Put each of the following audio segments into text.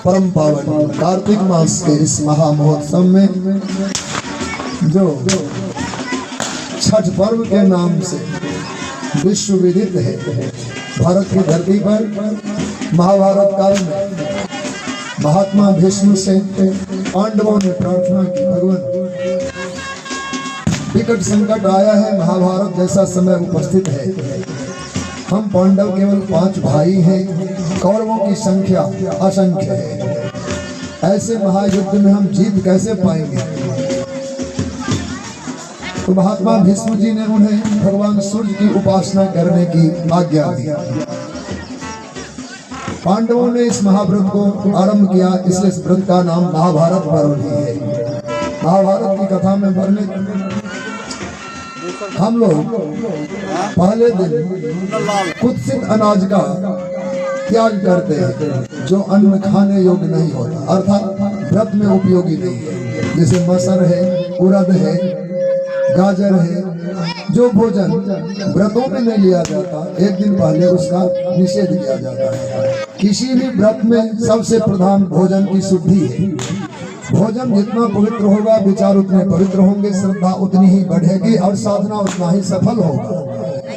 परम पावन कार्तिक मास के इस महामहोत्सव में जो छठ पर्व के नाम से विश्व विदित है, भारत की धरती पर महाभारत काल में महात्मा भीष्म से पांडवों ने प्रार्थना की, भगवान विकट संकट आया है, महाभारत जैसा समय उपस्थित है, हम पांडव केवल 5 भाई हैं, कौरवों की संख्या असंख्य है, ऐसे महायुद्ध में हम जीत कैसे पाएंगे। तो महात्मा भीष्म जी ने उन्हें भगवान सूर्य की उपासना करने की आज्ञा दी। पांडवों ने इस महाव्रत को आरंभ किया, इसलिए इस व्रत का नाम महाभारत पर्व भी है। महाभारत की कथा में वर्णित हम लोग पहले दिन कुत्सित अनाज का त्याग करते हैं, जो अन्न खाने योग्य नहीं होता, अर्थात व्रत में उपयोगी नहीं है, जैसे मसर है, उड़द है, गाजर है, जो भोजन व्रतों में नहीं लिया जाता, एक दिन पहले उसका निषेध किया जाता है। किसी भी व्रत में सबसे प्रधान भोजन की शुद्धि है। भोजन जितना पवित्र होगा, विचार उतने पवित्र होंगे, श्रद्धा उतनी ही बढ़ेगी और साधना उतना ही सफल होगा।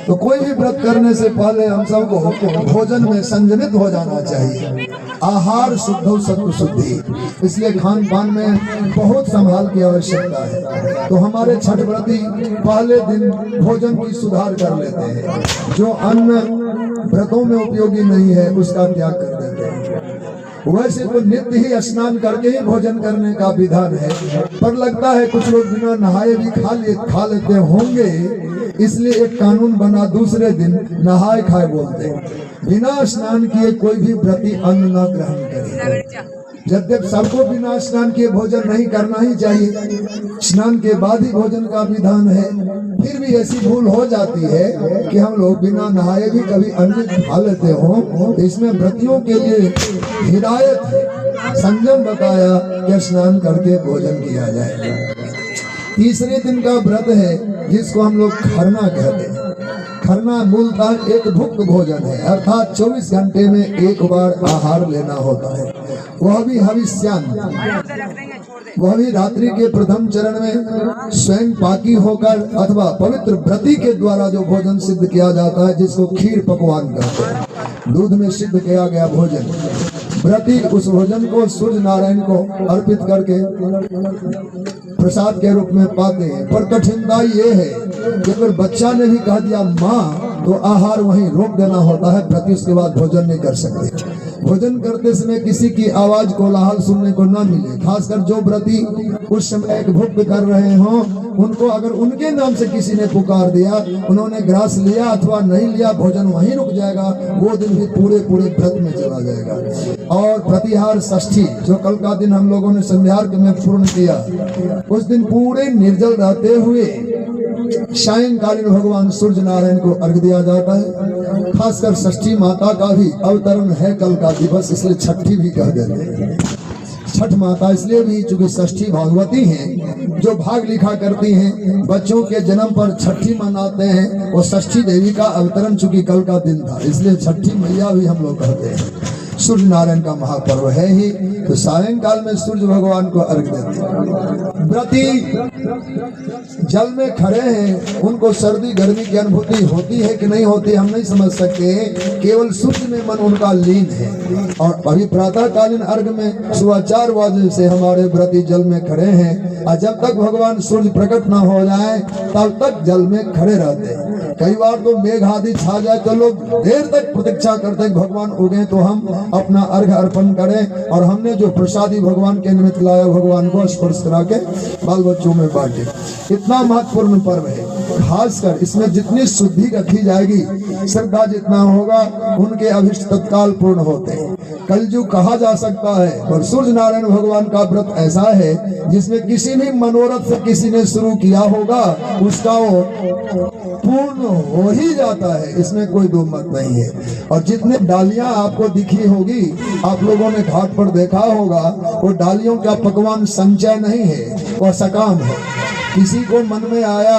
तो कोई भी व्रत करने से पहले हम सबको भोजन में संयमित हो जाना चाहिए। आहार शुद्ध सत्व शुद्धि, इसलिए खान पान में बहुत संभाल की आवश्यकता है। तो हमारे छठ व्रती पहले दिन भोजन की सुधार कर लेते हैं, जो अन्न व्रतों में उपयोगी नहीं है उसका त्याग कर देते हैं। वैसे तो नित्य ही स्नान करके ही भोजन करने का विधान है, पर लगता है कुछ लोग बिना नहाए भी खा लेते होंगे, इसलिए एक कानून बना, दूसरे दिन नहाए खाए बोलते हैं। बिना स्नान किए कोई भी व्रती अन्न न ग्रहण करे। यद्यपि सबको बिना स्नान किए भोजन नहीं करना ही चाहिए, स्नान के बाद ही भोजन का विधान है, फिर भी ऐसी भूल हो जाती है कि हम लोग बिना नहाए भी कभी अन्न खा लेते हो। इसमें व्रतियों के लिए हिदायत है, संयम बताया कि स्नान करके भोजन किया जाए। तीसरे दिन का व्रत है जिसको हम लोग खरना कहते हैं। खरना मूलतः एक भुक्त भोजन है, अर्थात 24 घंटे में एक बार आहार लेना होता है, वह भी हविष्यान्न, वह भी रात्रि के प्रथम चरण में स्वयं पाकी होकर अथवा पवित्र व्रती के द्वारा जो भोजन सिद्ध किया जाता है, जिसको खीर पकवान कहते हैं, दूध में सिद्ध किया गया भोजन। व्रती उस भोजन को सूर्य नारायण को अर्पित करके प्रसाद के रूप में पाते हैं। पर कठिनाई ये है कि अगर बच्चा ने भी कह दिया माँ, तो आहार वहीं रोक देना होता है, व्रती उसके बाद भोजन नहीं कर सकते। भोजन करते समय किसी की आवाज कोलाहल सुनने को न मिले, खासकर जो व्रती उस समय एक भुक्त कर रहे हों, उनको अगर उनके नाम से किसी ने पुकार दिया, उन्होंने ग्रास लिया अथवा नहीं लिया, भोजन वहीं रुक जाएगा, वो दिन भी पूरे व्रत में चला जाएगा। और प्रतिहार षष्ठी जो कल का दिन हम लोगों ने संध्यार्घ में पूर्ण किया, उस दिन पूरे निर्जल रहते हुए सायंकालीन भगवान सूर्य नारायण को अर्घ दिया जाता है। खासकर षष्ठी माता का भी अवतरण है कल का दिवस, इसलिए छठी भी कह देते हैं। छठ माता इसलिए भी चूंकि षष्ठी भागवती हैं, जो भाग लिखा करती हैं, बच्चों के जन्म पर छठी मनाते हैं, और षष्ठी देवी का अवतरण चूंकि कल का दिन था, इसलिए छठी मैया भी हम लोग कहते हैं। सूर्य नारायण का महापर्व है ही, तो सायंकाल में सूर्य भगवान को अर्घ देते हैं। व्रती जल में खड़े हैं, उनको सर्दी गर्मी की अनुभूति होती है कि नहीं होती हम नहीं समझ सकते, केवल सूर्य में मन उनका लीन है। और अभी प्रातःकालीन अर्घ में सुबह 4 बजे से हमारे व्रती जल में खड़े हैं, और जब तक भगवान सूर्य प्रकट न हो जाए तब तक जल में खड़े रहते हैं। कई बार तो मेघ आदि छा जाए तो लोग देर तक प्रतीक्षा करते हैं भगवान उगे तो हम अपना अर्घ अर्पण करें, और हमने जो प्रसादी भगवान के निमित्त लाया भगवान को स्पर्श करा के बाल बच्चों में बांटे। इतना महत्वपूर्ण पर्व है, खासकर इसमें जितनी शुद्धि रखी जाएगी, श्रद्धा जितना होगा, उनके अभिष्ट तत्काल पूर्ण होते हैं। कलयुग कहा जा सकता है, पर सूर्य नारायण भगवान का व्रत ऐसा है जिसमें किसी भी मनोरथ से किसी ने शुरू किया होगा, उसका वो पूर्ण हो ही जाता है, इसमें कोई दो मत नहीं है। और जितने डालियां आपको दिखी होगी, आप लोगों ने घाट पर देखा होगा, वो डालियों का पकवान संचय नहीं है, वह सकाम है। किसी को मन में आया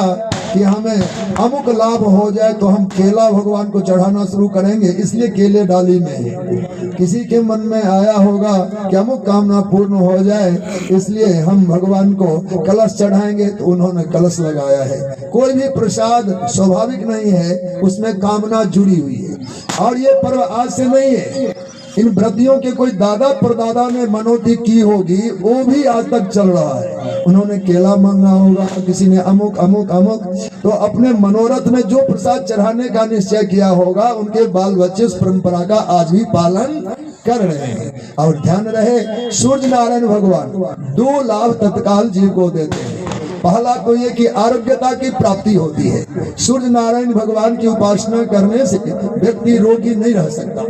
कि हमें अमुक लाभ हो जाए तो हम केला भगवान को चढ़ाना शुरू करेंगे, इसलिए केले डाली में है। किसी के मन में आया होगा कि अमुक कामना पूर्ण हो जाए इसलिए हम भगवान को कलश चढ़ाएंगे, तो उन्होंने कलश लगाया है। कोई भी प्रसाद स्वाभाविक नहीं है, उसमें कामना जुड़ी हुई है। और ये पर्व आज से नहीं है, इन व्रतियों के कोई दादा परदादा ने मनोती की होगी, वो भी आज तक चल रहा है। उन्होंने केला मांगा होगा, किसी ने अमुक अमुक अमुक, तो अपने मनोरथ में जो प्रसाद चढ़ाने का निश्चय किया होगा, उनके बाल बच्चे उस परंपरा का आज भी पालन कर रहे हैं। और ध्यान रहे, सूर्य नारायण भगवान 2 लाभ तत्काल जीव को देते हैं। पहला तो ये कि आरोग्यता की प्राप्ति होती है। सूर्य नारायण भगवान की उपासना करने से व्यक्ति रोगी नहीं रह सकता,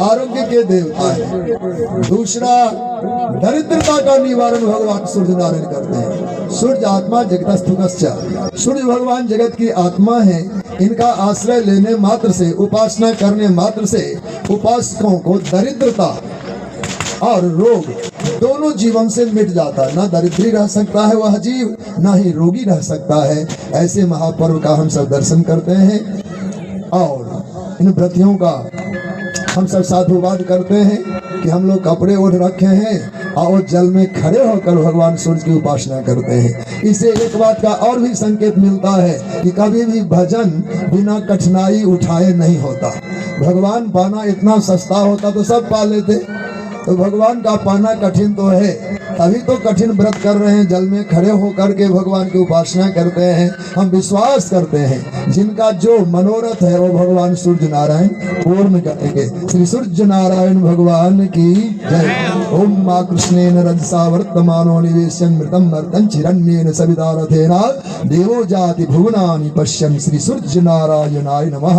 आरोग्य के देवता है। दूसरा, दरिद्रता का निवारण भगवान सूर्य नारायण करते हैं। सूर्य आत्मा जगतस्थुकस्य, सूर्य भगवान जगत की आत्मा है। इनका आश्रय लेने मात्र से, उपासना करने मात्र से उपासकों को दरिद्रता और रोग दोनों जीवन से मिट जाता है। ना दरिद्री रह सकता है वह जीव, ना ही रोगी रह सकता है। ऐसे महापर्व का हम सब दर्शन करते हैं और इन व्रतियों का हम सब साधुवाद करते हैं कि हम लोग कपड़े ओढ़ रखे हैं और जल में खड़े होकर भगवान सूर्य की उपासना करते हैं। इससे एक बात का और भी संकेत मिलता है कि कभी भी भजन बिना कठिनाई उठाए नहीं होता। भगवान पाना इतना सस्ता होता तो सब पा लेते, तो भगवान का पाना कठिन तो है, तभी तो कठिन व्रत कर रहे हैं, जल में खड़े होकर के भगवान की उपासना करते हैं। हम विश्वास करते हैं जिनका जो मनोरथ है वो भगवान सूर्य नारायण पूर्ण करेंगे। श्री सूर्य नारायण भगवान की जय। ओम मां कृष्णेन रजसा वर्तमानो निवेश्यं मृतं मर्तं चिरण्येन सविता रथेना देवो जाति भुवनानि पश्यन्। श्री सूर्य नारायणाय नमः।